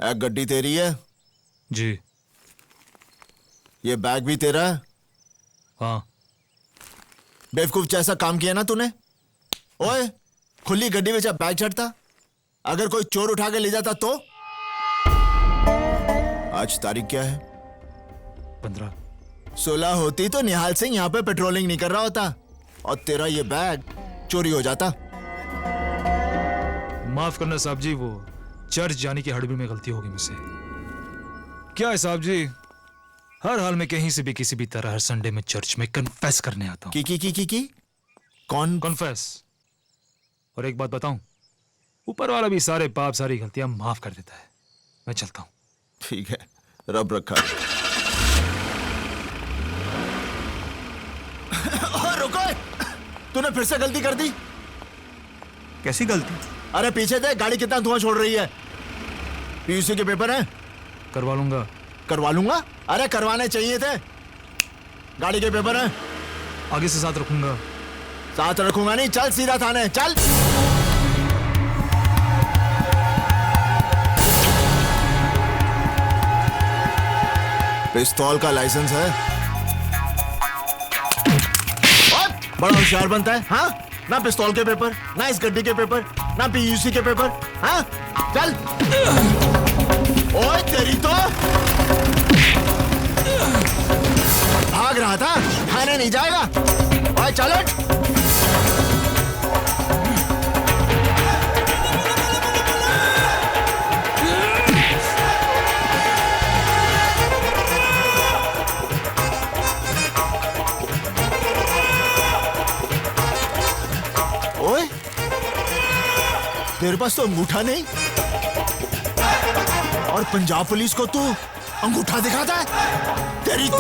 Bag गड्डी तेरी है? जी। ये बैग भी तेरा है? हाँ। बेवकूफ जैसा काम किया ना तूने। ओए, खुली गड्डी में जब बैग चढ़ता, अगर कोई चोर उठा के ले जाता तो? आज तारीख क्या है? 15। 16 होती तो निहाल सिंह यहाँ पे पेट्रोलिंग नहीं कर रहा होता और तेरा ये बैग चोरी हो जाता। माफ करना साहब जी, वो चर्च जाने की हड़बड़ी में गलती होगी मुझसे। क्या है साहब जी, हर हाल में कहीं से भी किसी भी तरह हर संडे में चर्च में कन्फेस करने आता हूँ। की कौन? कन्फेस। और एक बात बताऊं, ऊपर वाला भी सारे पाप सारी गलतियां माफ कर देता है। मैं चलता हूं। ठीक है, रब रखा। और रुको, तूने फिर से गलती कर दी। कैसी गलती? अरे पीछे देख, गाड़ी कितना धुआं छोड़ रही है। पीयूसी के पेपर हैं? करवा लूंगा। करवा लूंगा? अरे करवाने चाहिए थे। गाड़ी के पेपर हैं? आगे से साथ रखूंगा। साथ रखूंगा नहीं, चल सीधा थाने चल। पिस्तौल का लाइसेंस है? बड़ा होशियार बनता है, हाँ? ना पिस्तौल के पेपर, ना इस गड्डी के पेपर, ना पीयूसी के पेपर, हाँ? चल। ओए तेरी तो भाग रहा था, थाने नहीं जाएगा। ओए चल हट। ओए, तेरे पास तो अंगूठा नहीं और पंजाब पुलिस को तू अंगूठा दिखाता है? तेरी तो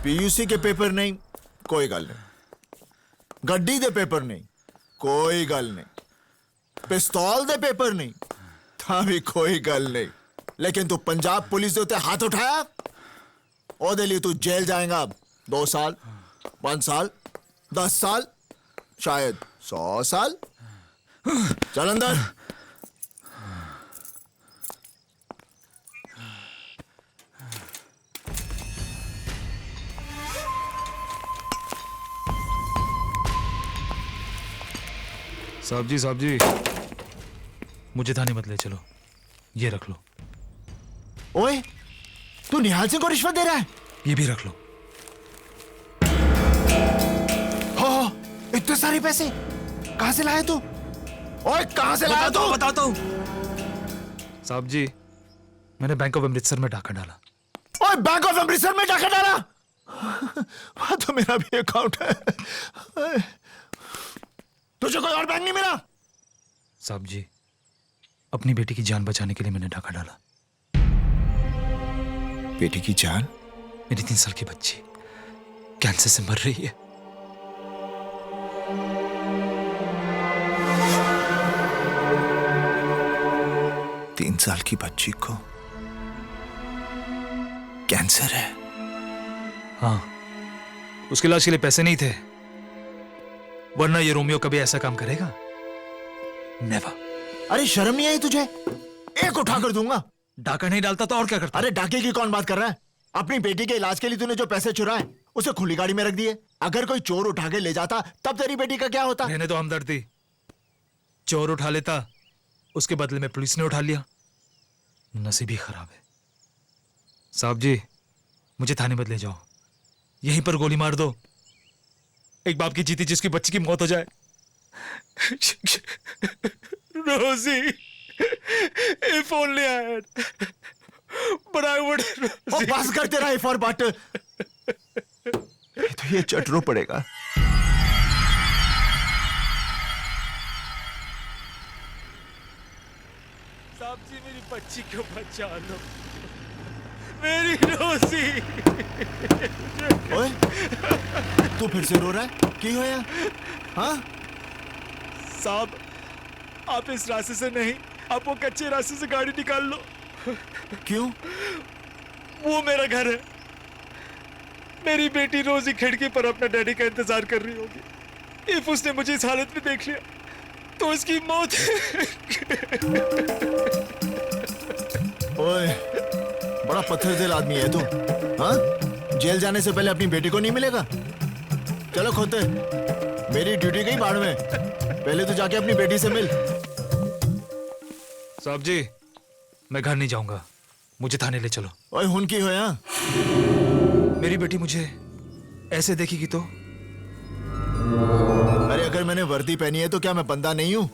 पीयूसी के पेपर नहीं, कोई गल नहीं। गड्डी दे पेपर नहीं, कोई गल नहीं। पिस्तौल दे पेपर नहीं, था भी कोई गल नहीं। लेकिन तू पंजाब पुलिस दे उत्ते हाथ उठाया, ओदे लिए तू जेल जाएगा। 2 साल, 5 साल, 10 साल, शायद 100 साल। चल अंदर। साहब जी, मुझे थाने मत ले चलो, ये रख लो। ओए, तू निहाल सिंह को रिश्वत दे रहा है? ये भी रख लो। हो, इतने सारे पैसे कहां से लाए तू? ओए कहां से लाया तू? बताता हूं। साहब जी, मैंने बैंक ऑफ अमृतसर में डाका डाला। ओए बैंक ऑफ अमृतसर में डाका डाला? वहां तो मेरा भी अकाउंट है। तुझे कोई और बैंक नहीं मिला? साहब जी, अपनी बेटी की जान बचाने के लिए मैंने डाका डाला। बेटी की जान? मेरी 3 साल की बच्ची कैंसर से मर रही है। 3 साल की बच्ची को कैंसर है? हाँ, उसके इलाज के लिए पैसे नहीं थे, वरना ये रोमियो कभी ऐसा काम करेगा? नेवर। अरे शर्म नहीं आई तुझे? एक उठा कर दूंगा। डाका नहीं डालता तो और क्या करता? अरे डाके की कौन बात कर रहा है? अपनी बेटी के इलाज के लिए तूने जो पैसे चुराए उसे खुली गाड़ी में रख दिए। अगर कोई चोर उठा के ले जाता तब तेरी बेटी का क्या होता? रहने तो हमदर्दी। चोर उठा लेता, उसके बदले में पुलिस ने उठा लिया। नसीब ही खराब है। साहब जी, मुझे थाने मत ले जाओ, यहीं पर गोली मार दो। एक बाप की जीती जिसकी बच्ची की मौत हो जाए। रोजी, if only I had, but I would. ओ बस कर तेरा इफ और बट। तो ये चटरो पड़ेगा। साहब जी, मेरी बच्ची को बचा लो, मेरी रोजी। ओए, तू फिर से रो रहा है? की होया? हाँ? साहब, आप इस रास्ते से नहीं, आप वो कच्चे रास्ते से गाड़ी निकाल लो। क्यों? वो मेरा घर है। मेरी बेटी रोजी खिड़की पर अपना डैडी का इंतजार कर रही होगी। इफ उसने मुझे इस हालत में देख लिया तो उसकी मौत। ओए, बड़ा पत्थर दिल आदमी है तू। हाँ? जेल जाने से पहले अपनी बेटी को नहीं मिलेगा? चलो खोते, मेरी ड्यूटी गई बाढ़ में। पहले तो जाके अपनी बेटी से मिल। साहब जी, मैं घर नहीं जाऊंगा, मुझे थाने ले चलो। ओए हुन की होया? मेरी बेटी मुझे ऐसे देखेगी तो? अरे अगर मैंने वर्दी पहनी है तो क्या मैं बंदा नहीं हूं?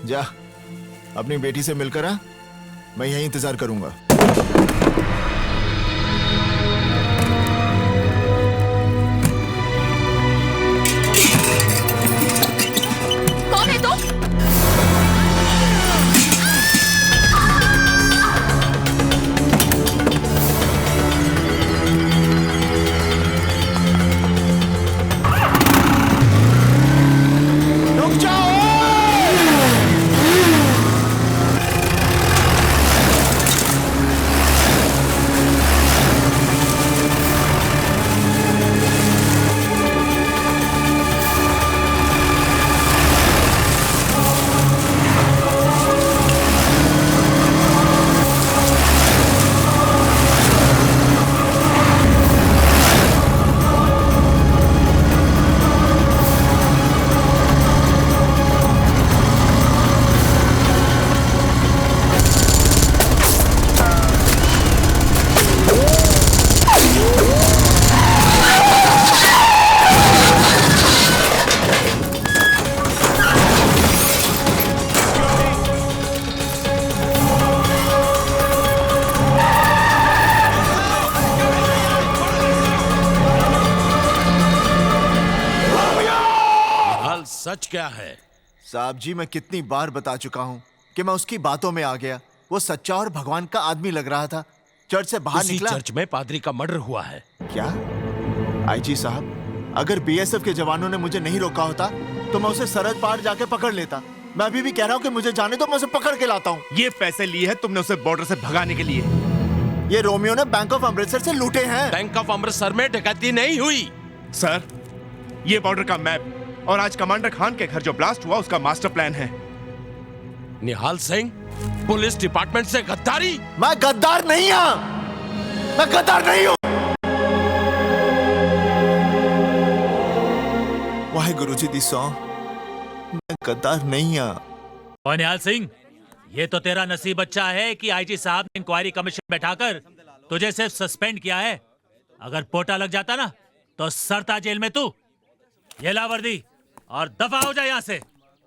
जा, अपनी बेटी से मिलकर आ, मैं यहीं इंतजार करूंगा। कौन है तुम? रुक जाओ! सच क्या है? साहब जी, मैं कितनी बार बता चुका हूं कि मैं उसकी बातों में आ गया। वो सच्चा और भगवान का आदमी लग रहा था। चर्च से बाहर उसी निकला। चर्च में पादरी का मर्डर हुआ है। क्या? आईजी साहब, अगर बीएसएफ के जवानों ने मुझे नहीं रोका होता तो मैं उसे सरहद पार जाके पकड़ लेता। मैं अभी भी कह रहा हूं कि मुझे जाने दो, मैं उसे पकड़ के लाता हूं। ये पैसे लिए हैं तुमने उसे बॉर्डर से भगाने के लिए? ये रोमियो ने बैंक ऑफ अमृतसर से लूटे हैं। बैंक ऑफ अमृतसर में डकैती नहीं हुई। सर, ये बॉर्डर का मैप और आज कमांडर खान के घर जो ब्लास्ट हुआ उसका मास्टर प्लान है। निहाल सिंह, पुलिस डिपार्टमेंट से गद्दारी? मैं गद्दार नहीं हूं। मैं गद्दार नहीं हूं। वाहे गुरुजी दी सौ, मैं गद्दार नहीं हूं। और निहाल सिंह, ये तो तेरा नसीब अच्छा है कि आईजी साहब ने इंक्वायरी कमीशन बैठाकर तुझे सिर्फ सस्पेंड किया है। अगर पोटा लग जाता ना तो सरता जेल में तू। ये ला वर्दी और दफा हो जाए यहाँ से,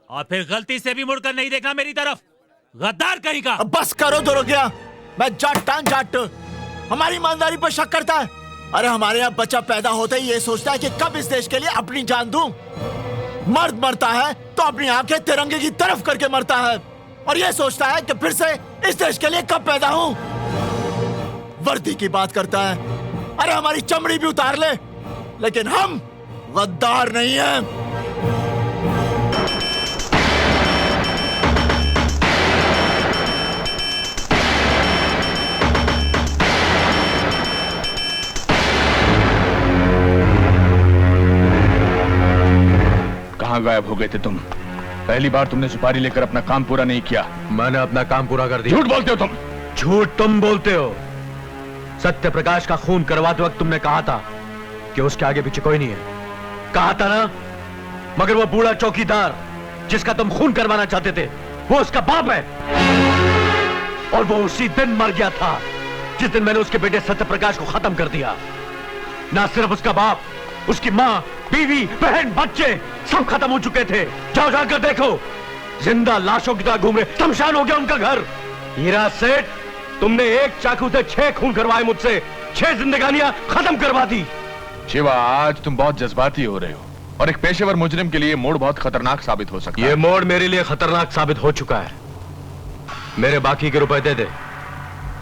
और फिर गलती से भी मुड़कर नहीं देखना मेरी तरफ, गद्दार कहीं का। अब बस करो दरोगिया। मैं जाट हमारी ईमानदारी पर शक करता है। अरे हमारे यहाँ बच्चा पैदा होते ही ये सोचता है कि कब इस देश के लिए अपनी जान दूं। मर्द मरता है तो अपनी आंखें तिरंगे की तरफ करके मरता है, और ये सोचता है कि फिर से इस देश के लिए कब पैदा हूं। वर्दी की बात करता है। अरे हमारी चमड़ी भी उतार ले, लेकिन हम गद्दार नहीं हैं। कहाँ गायब हो गए थे तुम? पहली बार तुमने सुपारी लेकर अपना काम पूरा नहीं किया। मैंने अपना काम पूरा कर दिया। झूठ बोलते हो तुम। झूठ तुम बोलते हो। सत्य प्रकाश का खून करवाते वक्त तुमने कहा था कि उसके आगे पीछे कोई नहीं है। कहा था ना? मगर वो बूढ़ा चौकीदार जिसका तुम खून करवाना चाहते थे, वो उसका बाप है। और वो उसी दिन मर गया था जिस दिन मैंने उसके बेटे सत्य प्रकाश को खत्म कर दिया। ना सिर्फ उसका बाप, उसकी माँ, बीवी, बहन, बच्चे सब खत्म हो चुके थे। जाओ जाकर देखो, जिंदा लाशों की तरह घूम रहे, शमशान हो गया उनका घर। हीरा सेठ, तुमने एक चाकू से 6 खून करवाए मुझसे, 6 जिंदगानियां खत्म करवा दी। शिवा, आज तुम बहुत जज्बाती हो रहे हो और एक पेशेवर मुजरिम के लिए मोड़ बहुत खतरनाक साबित हो सकता है। ये मोड़ मेरे लिए खतरनाक साबित हो चुका है। मेरे बाकी के रुपए दे दे,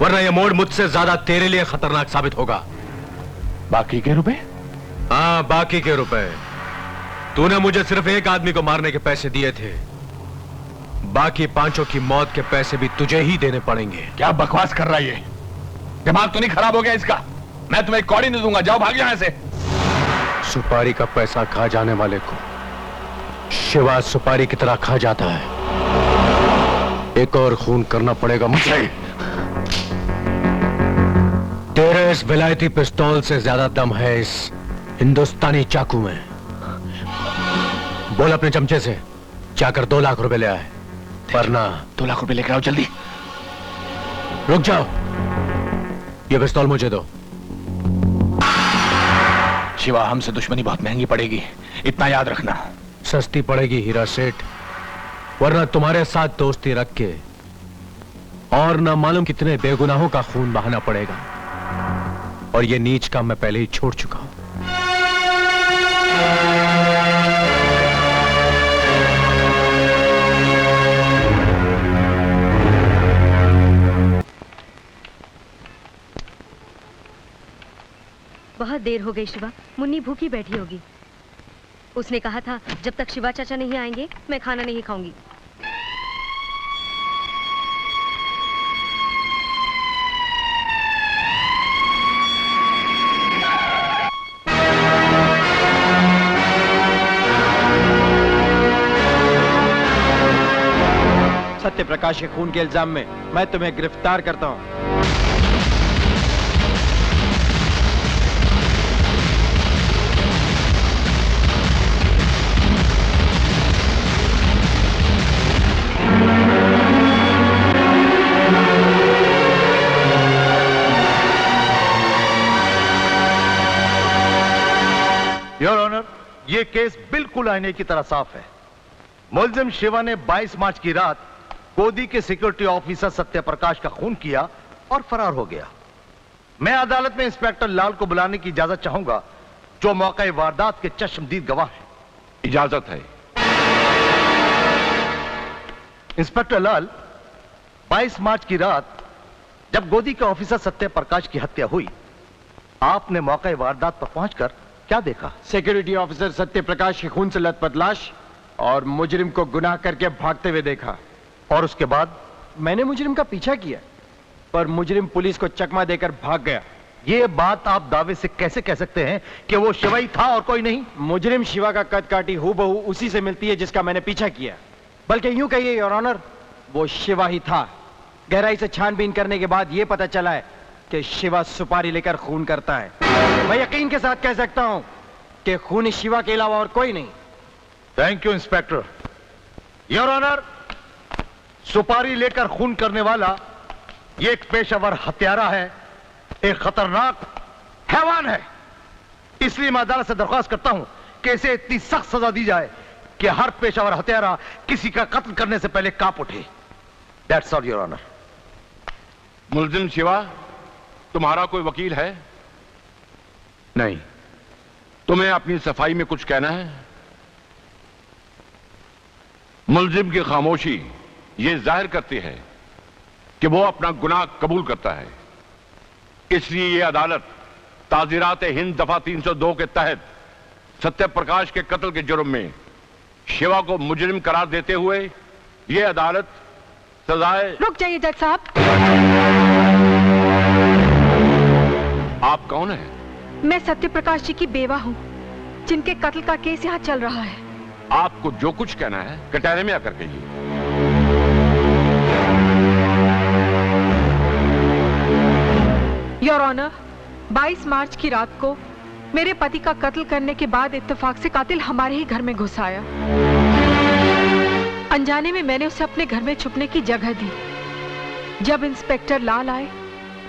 वरना ये मोड़ मुझसे ज्यादा तेरे लिए खतरनाक साबित होगा। बाकी के रुपए? हाँ, बाकी के रुपए। तूने मुझे सिर्फ एक आदमी को मारने के पैसे दिए थे, बाकी 5 की मौत के पैसे भी तुझे ही देने पड़ेंगे। क्या बकवास कर रहा है ये? दिमाग तो नहीं खराब हो गया इसका? मैं तुम्हें कौड़ी नहीं दूंगा, जाओ भाग यहां से। सुपारी का पैसा खा जाने वाले को शिवा सुपारी की तरह खा जाता है। एक और खून करना पड़ेगा मुझे। तेरे इस विलायती पिस्तौल से ज्यादा दम है इस हिंदुस्तानी चाकू में। बोल अपने चमचे से जाकर 2 लाख रुपए ले आए, वरना 2 लाख रुपए लेकर आओ जल्दी। रुक जाओ, ये पिस्तौल मुझे दो। शिवा, हमसे दुश्मनी बहुत महंगी पड़ेगी, इतना याद रखना। सस्ती पड़ेगी हीरा सेठ, वरना तुम्हारे साथ दोस्ती रख के और ना मालूम कितने बेगुनाहों का खून बहाना पड़ेगा। और ये नीच काम मैं पहले ही छोड़ चुका हूं। बहुत देर हो गई शिवा, मुन्नी भूखी बैठी होगी। उसने कहा था जब तक शिवा चाचा नहीं आएंगे मैं खाना नहीं खाऊंगी। सत्य प्रकाश के खून के इल्जाम में मैं तुम्हें गिरफ्तार करता हूं। योर ऑनर, ये केस बिल्कुल आईने की तरह साफ है। मुलजिम शिवा ने 22 मार्च की रात गोदी के सिक्योरिटी ऑफिसर सत्य प्रकाश का खून किया और फरार हो गया। मैं अदालत में इंस्पेक्टर लाल को बुलाने की इजाजत चाहूंगा, जो मौके वारदात के चश्मदीद गवाह हैं। इजाजत है। इंस्पेक्टर लाल, 22 मार्च की रात जब गोदी के ऑफिसर सत्य प्रकाश की हत्या हुई, आपने मौके वारदात पर पहुंचकर क्या देखा? सिक्योरिटी ऑफिसर सत्य प्रकाश के खून से लथपथ लाश और मुजरिम को गुनाह करके भागते हुए देखा। और उसके बाद? मैंने मुजरिम का पीछा किया, पर मुजरिम पुलिस को चकमा देकर भाग गया। ये बात आप दावे से कैसे कह सकते हैं कि वो शिवा ही था और कोई नहीं? मुजरिम शिवा का कद काठी हूबहू उसी से मिलती है जिसका मैंने पीछा किया। बल्कि यूं कहिए योर ऑनर, वो शिवा ही था। गहराई से छानबीन करने के बाद यह पता चला है कि शिवा सुपारी लेकर खून करता है। मैं यकीन के साथ कह सकता हूं कि खून शिवा के अलावा और कोई नहीं। Thank you inspector. Your honour, सुपारी लेकर खून करने वाला ये एक पेशेवर हत्यारा है, एक खतरनाक हैवान है। इसलिए मैं अदालत से दरख्वास्त करता हूं कि इसे इतनी सख्त सजा दी जाए कि हर पेशेवर हत्यारा किसी का कत्ल करने से पहले कांप उठे। That's all your honour. मुलजिम शिवा, तुम्हारा कोई वकील है? नहीं। तुम्हें अपनी सफाई में कुछ कहना है? मुलजिम की खामोशी यह जाहिर करती है कि वो अपना गुनाह कबूल करता है। इसलिए यह अदालत ताज़ीरात हिंद दफा 302 के तहत सत्य प्रकाश के कत्ल के जुर्म में शिवा को मुजरिम करार देते हुए यह अदालत सजाए। रुक जाइए जज साहब। आप कौन हैं? मैं सत्य प्रकाश जी की बेवा हूँ, जिनके कत्ल का केस यहाँ चल रहा है। आपको जो कुछ कहना है कटहरे में आकर कहिए। योर ऑनर, 22 मार्च की रात को मेरे पति का कत्ल करने के बाद इत्तेफाक से कातिल हमारे ही घर में घुस आया। अनजाने में मैंने उसे अपने घर में छुपने की जगह दी। जब इंस्पेक्टर लाल आए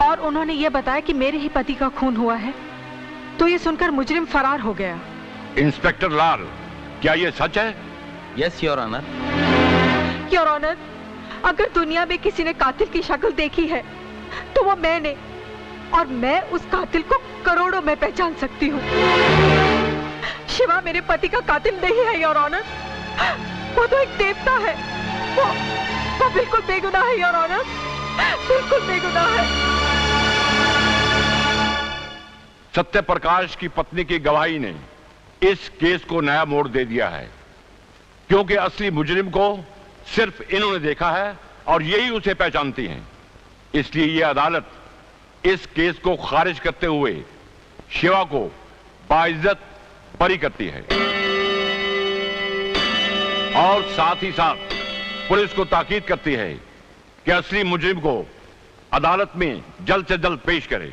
और उन्होंने यह बताया कि मेरे ही पति का खून हुआ है, तो ये सुनकर मुजरिम फरार हो गया। इंस्पेक्टर लाल, क्या ये सच है? Yes your honour. Your honour, अगर दुनिया में किसी ने कातिल की शक्ल देखी है तो वो मैंने, और मैं उस कातिल को करोड़ों में पहचान सकती हूँ। शिवा मेरे पति का कातिल नहीं है योर ऑनर, वो तो एक देवता है। वो बिल्कुल बेगुनाह है योर ऑनर, बिल्कुल बेगुनाह है। सत्यप्रकाश की पत्नी की गवाही ने इस केस को नया मोड़ दे दिया है, क्योंकि असली मुजरिम को सिर्फ इन्होंने देखा है और यही उसे पहचानती हैं। इसलिए यह अदालत इस केस को खारिज करते हुए शिवा को बाइज्जत बरी करती है और साथ ही साथ पुलिस को ताकीद करती है कि असली मुजरिम को अदालत में जल्द से जल्द पेश करे।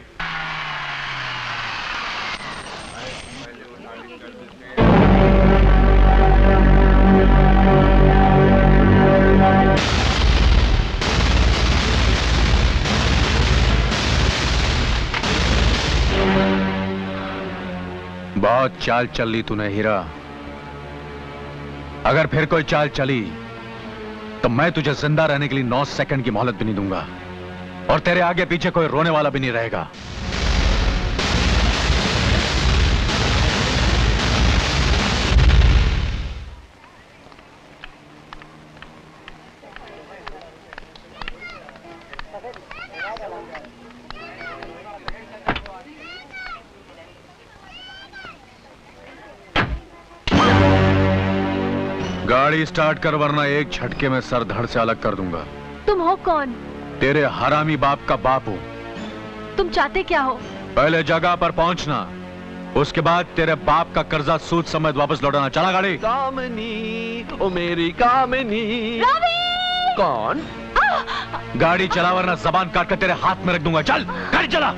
बहुत चाल चल ली तूने हीरा। अगर फिर कोई चाल चली तो मैं तुझे जिंदा रहने के लिए 9 सेकंड की मोहलत भी नहीं दूंगा, और तेरे आगे पीछे कोई रोने वाला भी नहीं रहेगा। गाड़ी स्टार्ट कर, वरना एक झटके में सर धड़ से अलग कर दूंगा। तुम हो कौन? तेरे हरामी बाप का बाप हूं। तुम चाहते क्या हो? पहले जगह पर पहुंचना, उसके बाद तेरे बाप का कर्जा सूद समेत वापस लौटाना। चला गाड़ी। कामनी, ओ मेरी कामनी। रवि! कौन? गाड़ी चला, वरना जबान काट कर तेरे हाथ में रख दूंगा। चल गाड़ी चला।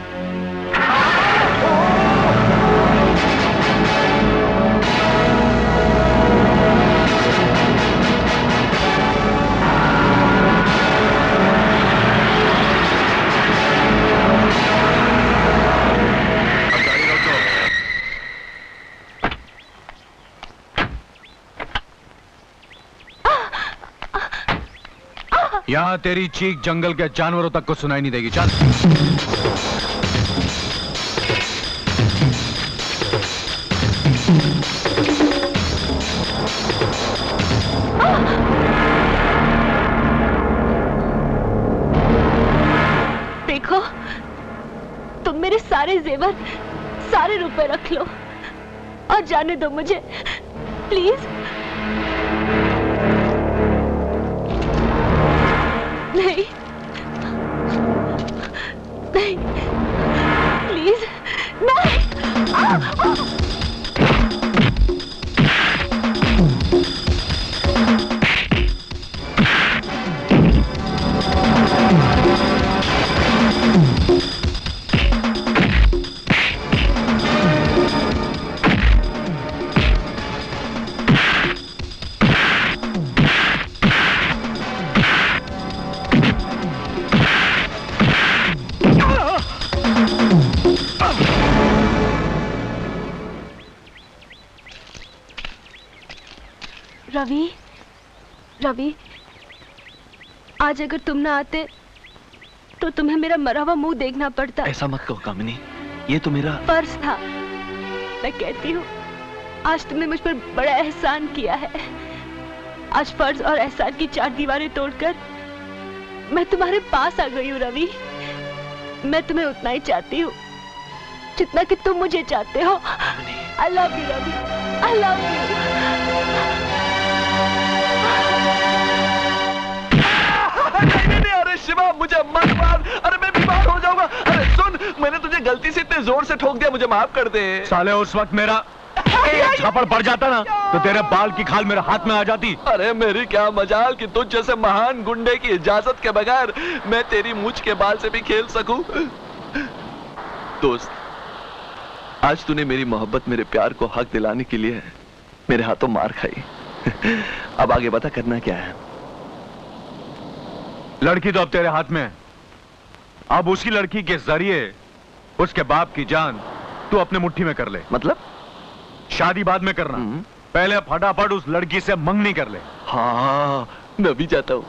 यहां तेरी चीख जंगल के जानवरों तक को सुनाई नहीं देगी। चल। देखो, तुम मेरे सारे जेवर, सारे रुपए रख लो और जाने दो मुझे, प्लीज। नहीं, नहीं, प्लीज, नहीं। रवि, रवि, आज अगर तुम ना आते तो तुम्हें मेरा मरा हुआ मुंह देखना पड़ता। ऐसा मत कहो कामिनी, ये तो मेरा फर्ज था। मैं कहती हूँ, आज तुमने मुझ पर बड़ा एहसान किया है। आज फर्ज और एहसान की 4 दीवारें तोड़कर मैं तुम्हारे पास आ गई हूँ रवि। मैं तुम्हें उतना ही चाहती हूँ जितना कि तुम मुझे चाहते हो। I love you Ravi, I love you। नहीं, अरे शिवा मुझे मत मार, अरे मैं बीमार हो जाऊंगा। अरे सुन, मैंने तुझे गलती से इतने जोर से ठोक दिया, मुझे माफ कर दे। साले उस वक्त मेरा झापड़ पड़ जाता ना तो तेरे बाल की खाल मेरे हाथ में आ जाती। अरे मेरी क्या मजाल कि तुझ जैसे महान गुंडे की इजाजत के बगैर मैं तेरी मूंछ के बाल से भी खेल सकूं। दोस्त, आज तूने मेरी मोहब्बत, मेरे प्यार को हक दिलाने के लिए मेरे हाथों मार खाई। अब आगे बता करना क्या है? लड़की तो अब तेरे हाथ में है। अब उसी लड़की के जरिए उसके बाप की जान तू अपने मुट्ठी में कर ले। मतलब? शादी बाद में करना, पहले फटाफट उस लड़की से मंगनी कर ले। हाँ, मैं भी चाहता हूं।